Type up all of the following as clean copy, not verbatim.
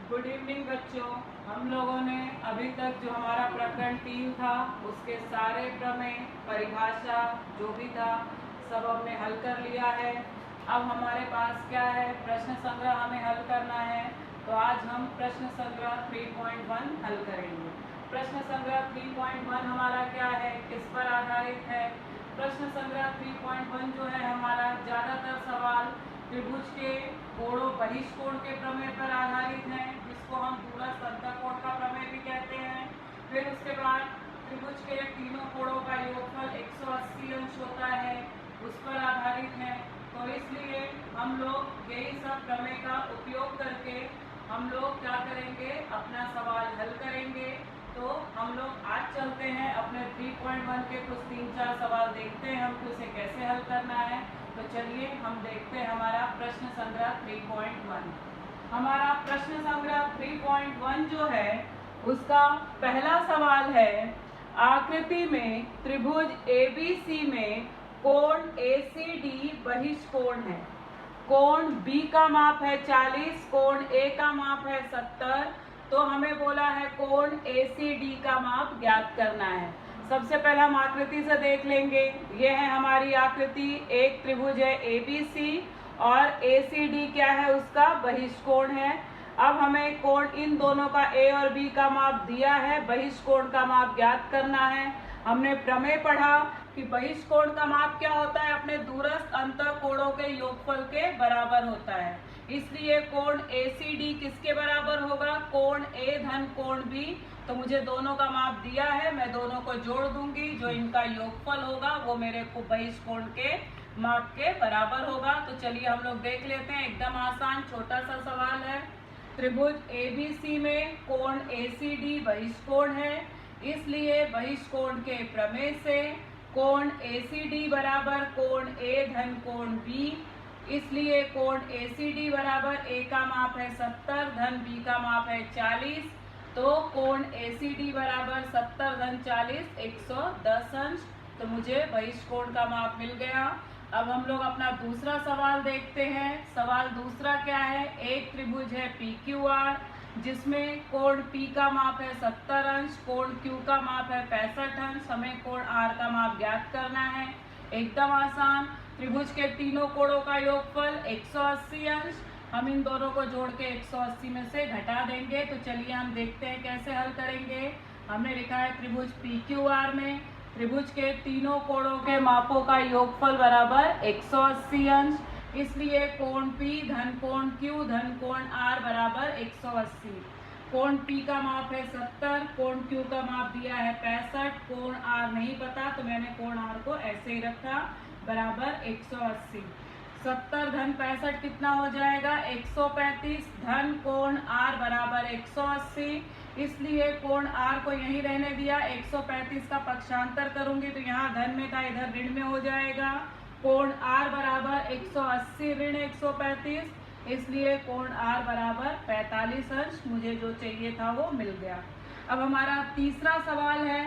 Good evening बच्चों। हम लोगों ने अभी तक जो हमारा प्रकरण 3 था उसके सारे प्रमेय, परिभाषा जो भी था सब हमने हल कर लिया है। अब हमारे पास क्या है, प्रश्न संग्रह हमें हल करना है। तो आज हम प्रश्न संग्रह 3.1 हल करेंगे। प्रश्न संग्रह 3.1 हमारा क्या है, किस पर आधारित है? प्रश्न संग्रह 3.1 जो है हमारा ज़्यादातर सवाल त्रिभुज के कोणों बहिष्कोण के प्रमेय पर आधारित है, जिसको हम दूरस्थ अंतःकोण का प्रमेय भी कहते हैं। फिर उसके बाद त्रिभुज के तीनों कोणों का योगफल 180 अंश होता है, उस पर आधारित है। तो इसलिए हम लोग यही सब प्रमेय का उपयोग करके हम लोग क्या करेंगे, अपना सवाल हल करेंगे। तो हम लोग आज चलते हैं अपने 3.1 के कुछ 3-4 सवाल देखते हैं हमको उसे कैसे हल करना है। तो चलिए हम देखते हैं हमारा प्रश्न संग्रह 3.1। हमारा प्रश्न संग्रह 3.1 जो है उसका पहला सवाल है, आकृति में त्रिभुज ABC में कोण ACD बहिष्कोण है। कोण B का माप है 40, कोण A का माप है 70। तो हमें बोला है कोण ACD का माप ज्ञात करना है। सबसे पहले हम आकृति से देख लेंगे। यह है हमारी आकृति, एक त्रिभुज है ABC और ACD क्या है, उसका बहिष्कोण है। अब हमें कोण इन दोनों का A और B का माप दिया है, बहिष्कोण का माप ज्ञात करना है। हमने प्रमेय पढ़ा कि बहिष्कोण का माप क्या होता है, अपने दूरस्थ अंतःकोणों के योगफल के बराबर होता है। इसलिए कोण ACD किसके बराबर होगा, कोण A धन कोण B। तो मुझे दोनों का माप दिया है, मैं दोनों को जोड़ दूंगी, जो इनका योगफल होगा वो मेरे को बहिष्कोण के माप के बराबर होगा। तो चलिए हम लोग देख लेते हैं, एकदम आसान छोटा सा सवाल है। त्रिभुज ABC में कोण ACD बहिष्कोण है, इसलिए बहिष्कोण के प्रमेय से कोण ACD बराबर कोण A धन कोण B। इसलिए कोण ACD बराबर A का माप है 70 धन B का माप है 40। तो कोण ACD बराबर 70 धन 40 110 अंश। तो मुझे बहिष्कोण का माप मिल गया। अब हम लोग अपना दूसरा सवाल देखते हैं। सवाल दूसरा क्या है, एक त्रिभुज है PQR जिसमें कोण P का माप है 70 अंश, कोण Q का माप है 65 अंश। हमें कोण R का माप ज्ञात करना है। एकदम आसान, त्रिभुज के तीनों कोणों का योगफल 180 अंश। हम इन दोनों को जोड़ के 180 में से घटा देंगे। तो चलिए हम देखते हैं कैसे हल करेंगे। हमने लिखा है त्रिभुज PQR में त्रिभुज के तीनों कोणों के मापों का योगफल बराबर 180 अंश। इसलिए कोण P धन कोण Q धन कोण R बराबर 180। कोण P का माप है 70, कोण Q का माप दिया है 65, कोण R नहीं पता तो मैंने कोण R को ऐसे ही रखा, बराबर 180। 70 धन 65 कितना हो जाएगा, 135 धन कोण R बराबर 180। इसलिए कोण R को यहीं रहने दिया, 135 का पक्षांतर करूंगी तो यहाँ धन में था इधर ऋण में हो जाएगा। कोण R बराबर 180 ऋण 135, इसलिए कोण R बराबर 45 अंश। मुझे जो चाहिए था वो मिल गया। अब हमारा तीसरा सवाल है,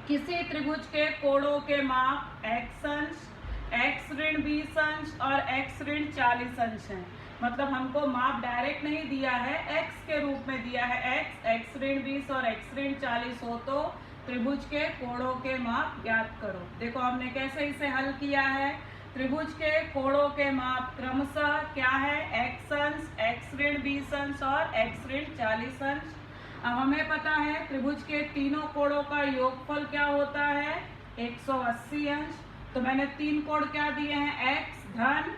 किसी त्रिभुज के कोणों के माप x अंश, x ऋण 20 अंश और x ऋण 40 अंश है। मतलब हमको माप डायरेक्ट नहीं दिया है, x के रूप में दिया है। x ऋण 20 और x ऋण 40 हो तो त्रिभुज के कोणों के माप ज्ञात करो। देखो हमने कैसे इसे हल किया है। त्रिभुज के कोणों के माप क्रमशः क्या है, x अंश, x ऋण 20 अंश और x ऋण 40 अंश। अब हमें पता है त्रिभुज के तीनों कोणों का योगफल क्या होता है, 180 अंश। तो मैंने तीन कोण क्या दिए हैं, x धन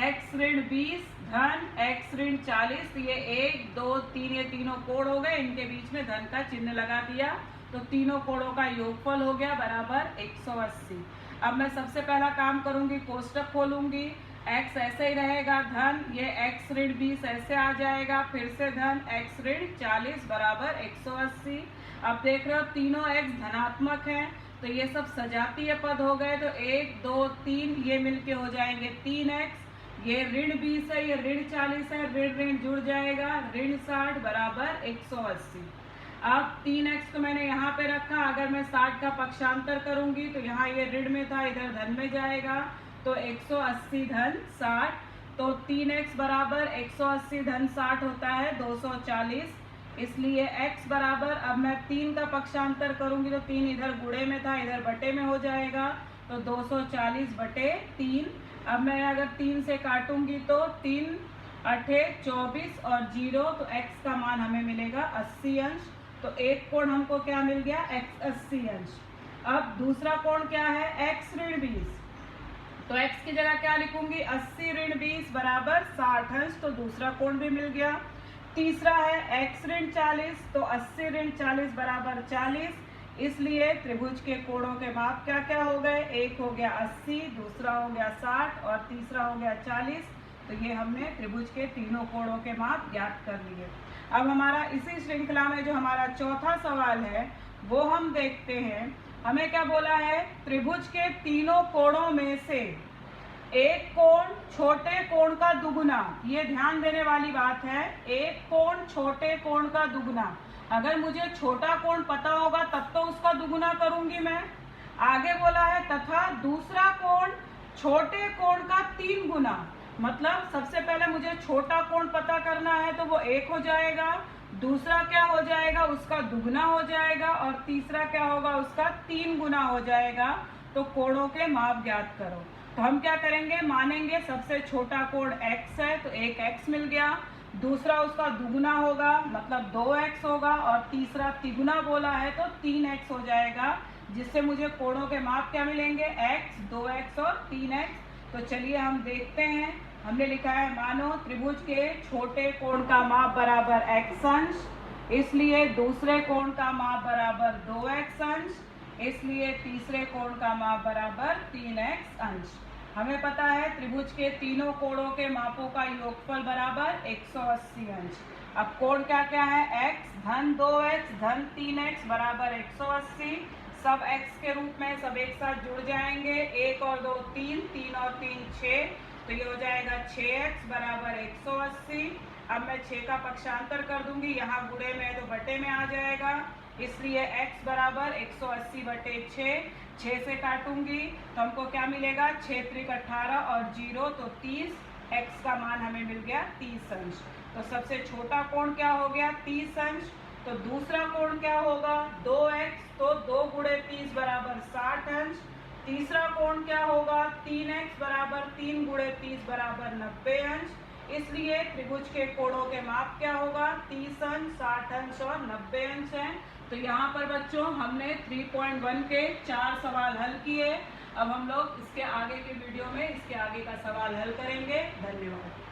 x ऋण 20 धन x ऋण 40। ये 1 2 3 ये तीनों कोण हो गए, इनके बीच में धन का चिन्ह लगा दिया। तो तीनों कोणों का योगफल हो गया बराबर 180। अब मैं सबसे पहला काम करूंगी, कोष्टक खोलूंगी, x ऐसे ही रहेगा धन, ये x ऋण 20 ऐसे आ जाएगा, फिर से धन x ऋण 40 बराबर 180। अब देख रहे हो तीनों x धनात्मक हैं तो ये सब सजातीय पद हो गए। तो 1 2 3 ये मिलके हो जाएंगे 3x। ये ऋण 20 है, ये ऋण 40 है, ऋण ऋण जुड़ जाएगा, ऋण 60 बराबर 180। अब 3x को मैंने यहाँ पे रखा, अगर मैं 60 का पक्षांतर करूंगी तो यहाँ ये ऋण में था इधर धन में जाएगा, तो 180 धन 60। तो 3x बराबर 180 धन 60 होता है 240, इसलिए x बराबर, अब मैं 3 का पक्षांतर करूंगी तो 3 इधर गुणे में था, इधर बटे में हो जाएगा, तो 240 बटे 3। अब मैं अगर 3 से काटूंगी तो 3 8 24 और 0, तो x का मान हमें मिलेगा 80 अंश। तो एक कोण हमको क्या मिल गया, x 80 अंश। अब दूसरा कोण क्या है, x ऋण 20, तो x की जगह क्या लिखूंगी, 80 ऋण 20 बराबर 60 अंश, तो दूसरा कोण भी मिल गया। तीसरा है x ऋण 40, तो 80 ऋण 40 बराबर 40, इसलिए त्रिभुज के कोणों के माप क्या क्या हो गए, एक हो गया 80, दूसरा हो गया 60 और तीसरा हो गया 40। तो ये हमने त्रिभुज के तीनों कोणों के माप ज्ञात कर लिए। अब हमारा इसी श्रृंखला में जो हमारा चौथा सवाल है वो हम देखते हैं। हमें क्या बोला है, त्रिभुज के तीनों कोणों में से एक कोण छोटे कोण का दुगुना, ये ध्यान देने वाली बात है, एक कोण छोटे कोण का दुगुना। अगर मुझे छोटा कोण पता होगा तब तो उसका दुगुना करूंगी मैं। आगे बोला है तथा दूसरा कोण छोटे कोण का 3 गुना, मतलब सबसे पहले मुझे छोटा कोण पता करना है तो वो 1 हो जाएगा, दूसरा क्या हो जाएगा, उसका दुगुना हो जाएगा, और तीसरा क्या होगा, उसका 3 गुना हो जाएगा। तो कोणों के माप ज्ञात करो। तो हम क्या करेंगे, मानेंगे सबसे छोटा कोण x है तो 1x मिल गया, दूसरा उसका दुगुना होगा मतलब 2x होगा, और तीसरा तिगुना बोला है तो 3x हो जाएगा, जिससे मुझे कोणों के माप क्या मिलेंगे, x 2x और 3x। तो चलिए हम देखते हैं। हमने लिखा है मानो त्रिभुज के छोटे कोण का माप बराबर x अंश, इसलिए दूसरे कोण का माप बराबर 2x अंश, इसलिए तीसरे कोण का माप बराबर 3x अंश। हमें पता है त्रिभुज के तीनों कोणों के मापों का योगफल बराबर 180 अंश। अब कोण क्या क्या है, x धन 2x धन 3x बराबर 180, सब x के रूप में सब एक साथ जुड़ जाएंगे, 1 और 2 3, 3 और 3 6, तो ये हो जाएगा 6x बराबर 180। अब मैं 6 का पक्षांतर कर दूंगी, यहाँ गुणे में है तो बटे में आ जाएगा, इसलिए x बराबर 180 बटे 6 से काटूंगी तो हमको क्या मिलेगा, 6 त्रिक 18 और 0 तो 30, x का मान हमें मिल गया 30 अंश। तो सबसे छोटा कोण क्या हो गया, 30 अंश। तो दूसरा कोण क्या होगा, 2x, तो 2 गुणे 30 बराबर 60 अंश। तीसरा कोण क्या होगा, 3x बराबर 3 गुणे 30 बराबर 90 अंश। इसलिए त्रिभुज के कोणों के माप क्या होगा, 30 अंश, 60 अंश और 90 अंश है। तो यहाँ पर बच्चों हमने 3.1 के 4 सवाल हल किए। अब हम लोग इसके आगे के वीडियो में इसके आगे का सवाल हल करेंगे। धन्यवाद।